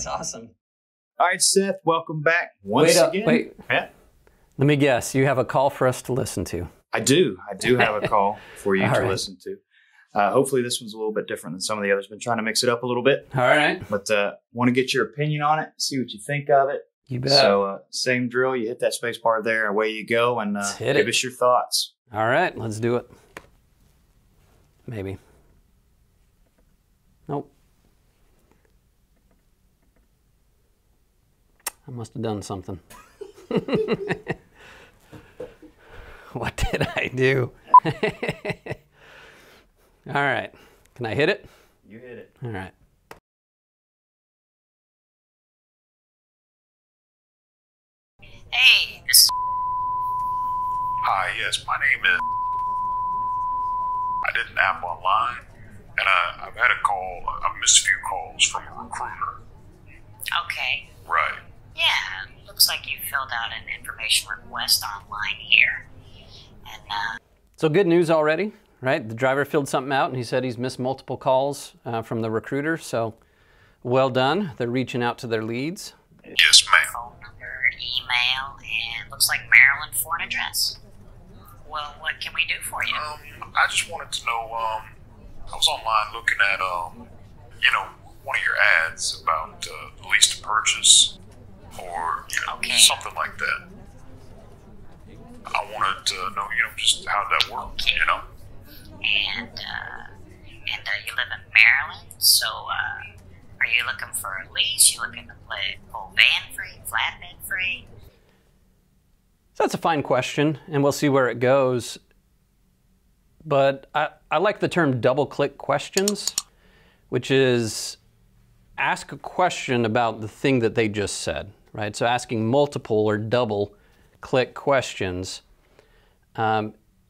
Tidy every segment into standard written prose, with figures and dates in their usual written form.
That's awesome. All right, Seth, welcome back once again. Wait. Yeah. Let me guess. You have a call for us to listen to. I do have a call for you to right. listen to. Hopefully this one's a little bit different than some of the others. Been trying to mix it up a little bit. All right. But want to get your opinion on it, see what you think of it. You bet. So same drill. You hit that space bar there, away you go, and give us your thoughts. All right, let's do it. Maybe. Nope. I must have done something. What did I do? All right. Can I hit it? You hit it. All right. Hey, this is... Hi, yes, my name is... I did an app online, and I've had a call, I've missed a few calls from a recruiter. Okay. Right. Yeah, looks like you filled out an information request online here. And, So good news already, right? The driver filled something out, and he said he's missed multiple calls from the recruiter, so well done. They're reaching out to their leads. Yes, ma'am. phone number, email, and looks like Maryland for an address. Well, what can we do for you? I just wanted to know, I was online looking at, one of your ads about lease-to-purchase, or, Okay. something like that. I wanted to know, just how that works, Okay. And you live in Maryland, so, are you looking for a lease? You looking to pull van free, flatbed free? So that's a fine question, and we'll see where it goes. But I like the term double-click questions, which is ask a question about the thing that they just said, right? So asking multiple or double-click questions,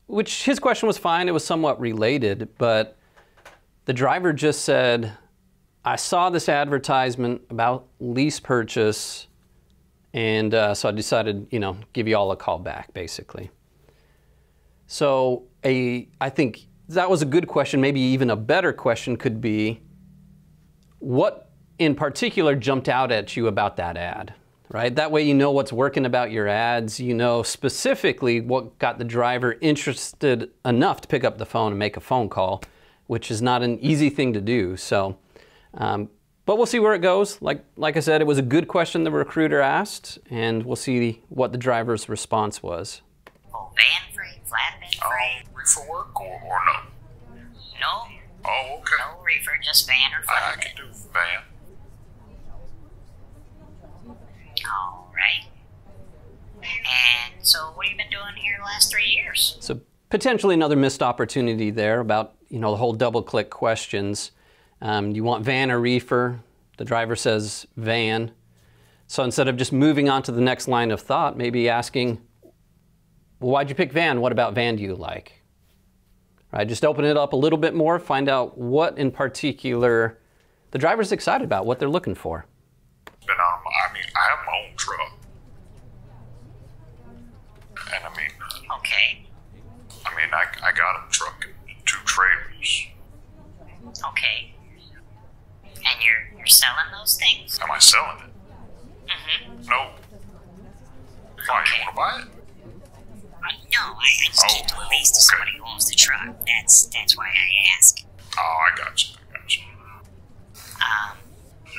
which his question was fine. It was somewhat related, but the driver just said, I saw this advertisement about lease purchase, and so I decided, give you all a call back, basically. So I think that was a good question. Maybe even a better question could be, what in particular jumped out at you about that ad, right? That way you know what's working about your ads. You know specifically what got the driver interested enough to pick up the phone and make a phone call, which is not an easy thing to do. So, but we'll see where it goes. Like I said, it was a good question the recruiter asked, and we'll see what the driver's response was. Pull van free, flatbed free? Reefer work or no? No. Oh, okay. No reefer, just van or I flatbed. can do van. All right. And so what have you been doing here the last 3 years? So potentially another missed opportunity there about, the whole double-click questions. You want van or reefer? The driver says van. So instead of just moving on to the next line of thought, maybe asking, well, why'd you pick van? What about van do you like? Right, just open it up a little bit more, find out what in particular the driver's excited about, what they're looking for. I have my own truck. And Okay. I got a truck and 2 trailers. Okay. And you're selling those things? Am I selling it? Mm-hmm. No. Why, you want to buy it? No, I just can't do a lease to somebody who owns the truck. That's why I ask. Oh, I got you.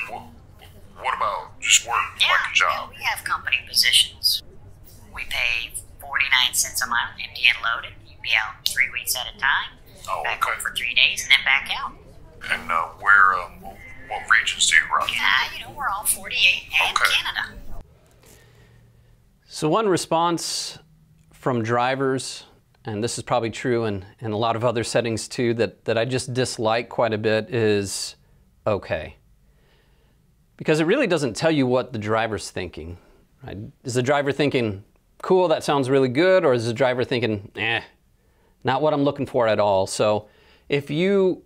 What about just work, like a job? Yeah, we have company positions. We pay 49 cents a mile, empty and loaded. You'd be out 3 weeks at a time. Oh, back okay. home for 3 days and then back out. And what regions do you run? Yeah, we're all 48 and Okay. Canada. So one response from drivers, and this is probably true in a lot of other settings too, that I just dislike quite a bit is okay. Because it really doesn't tell you what the driver's thinking. Right? Is the driver thinking, cool, that sounds really good, or is the driver thinking, not what I'm looking for at all? So if you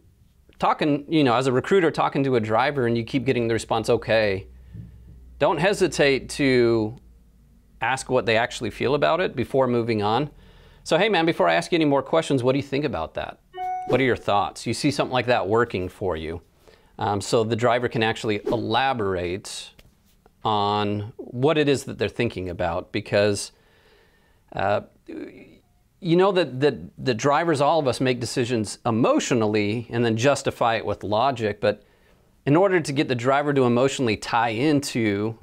talking, as a recruiter talking to a driver and you keep getting the response, okay, don't hesitate to ask what they actually feel about it before moving on. So, hey man, before I ask you any more questions, what do you think about that? What are your thoughts? You see something like that working for you. so the driver can actually elaborate on what it is that they're thinking about, because you know that the drivers, all of us, make decisions emotionally and then justify it with logic, but in order to get the driver to emotionally tie into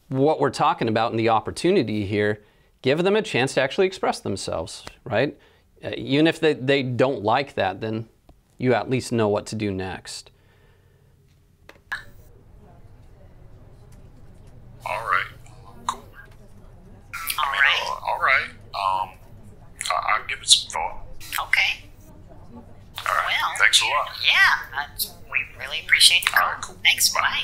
what we're talking about and the opportunity here, give them a chance to actually express themselves, right? Even if they don't like that, then you at least know what to do next. All right. Cool. All right. I'll give it some thought. Okay. All right. Well, thanks a lot. Yeah, we really appreciate the call. All right, cool. Thanks. Bye.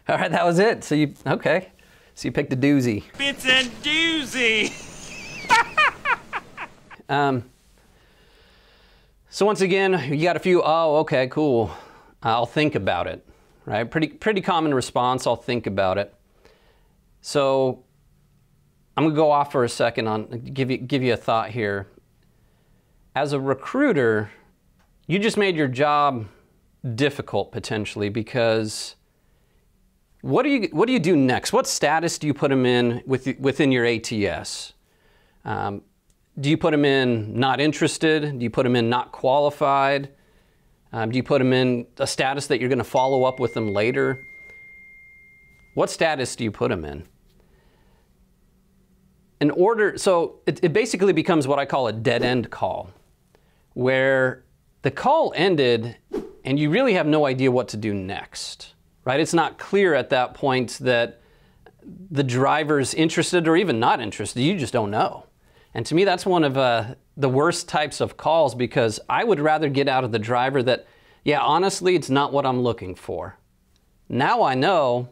All right, that was it. So you picked a doozy. It's a doozy. So once again, you got a few, oh, okay, cool. I'll think about it, right? Pretty common response, I'll think about it. So I'm gonna go off for a second on, give you a thought here. As a recruiter, you just made your job difficult potentially, because what do you do next? What status do you put them in within your ATS? Do you put them in not interested? Do you put them in not qualified? Do you put them in a status that you're going to follow up with them later? What status do you put them in? So it basically becomes what I call a dead-end call, where the call ended and you really have no idea what to do next, right? It's not clear at that point that the driver's interested or even not interested. You just don't know. And to me, that's one of the worst types of calls, because I would rather get out of the driver that, yeah, honestly, it's not what I'm looking for. Now I know,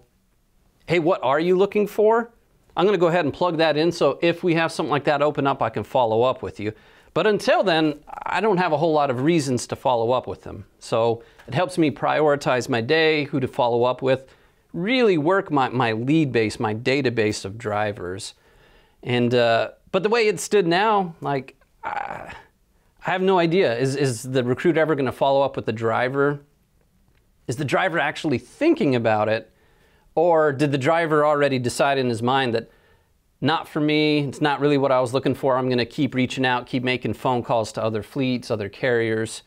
hey, what are you looking for? I'm going to go ahead and plug that in, so if we have something like that open up, I can follow up with you. But until then, I don't have a whole lot of reasons to follow up with them. So it helps me prioritize my day, who to follow up with, really work my lead base, my database of drivers. And but the way it stood now, like, I have no idea. Is the recruiter ever going to follow up with the driver? Is the driver actually thinking about it? Or did the driver already decide in his mind that, not for me, it's not really what I was looking for, I'm going to keep reaching out, keep making phone calls to other fleets, other carriers?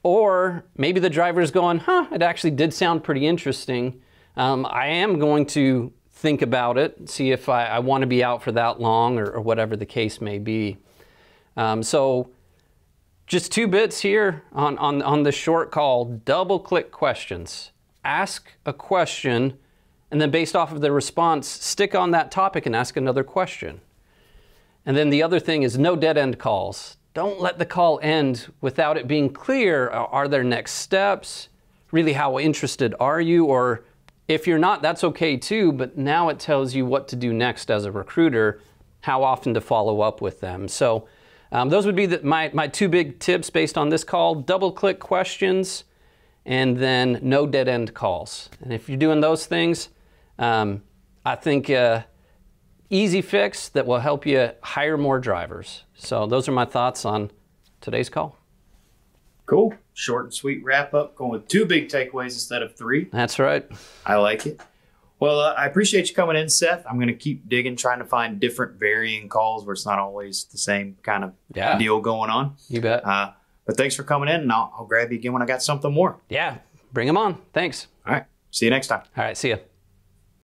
Or maybe the driver's going, it actually did sound pretty interesting. I am going to think about it, see if I want to be out for that long, or whatever the case may be. So just 2 bits here on the short call. Double-click questions. Ask a question, and then based off of the response, stick on that topic and ask another question. And then the other thing is no dead-end calls. Don't let the call end without it being clear. Are there next steps? Really, how interested are you? Or if you're not, that's okay too, but now it tells you what to do next as a recruiter, how often to follow up with them. So those would be my 2 big tips based on this call. Double-click questions, and then no dead-end calls. And if you're doing those things, I think easy fix that will help you hire more drivers. So those are my thoughts on today's call. Cool. Short and sweet wrap up, going with 2 big takeaways instead of 3. That's right. I like it. Well, I appreciate you coming in, Seth. I'm going to keep digging, trying to find different varying calls where it's not always the same kind of deal going on. You bet. But thanks for coming in, and I'll grab you again when I got something more. Yeah, bring them on. Thanks. All right. See you next time. All right, see ya.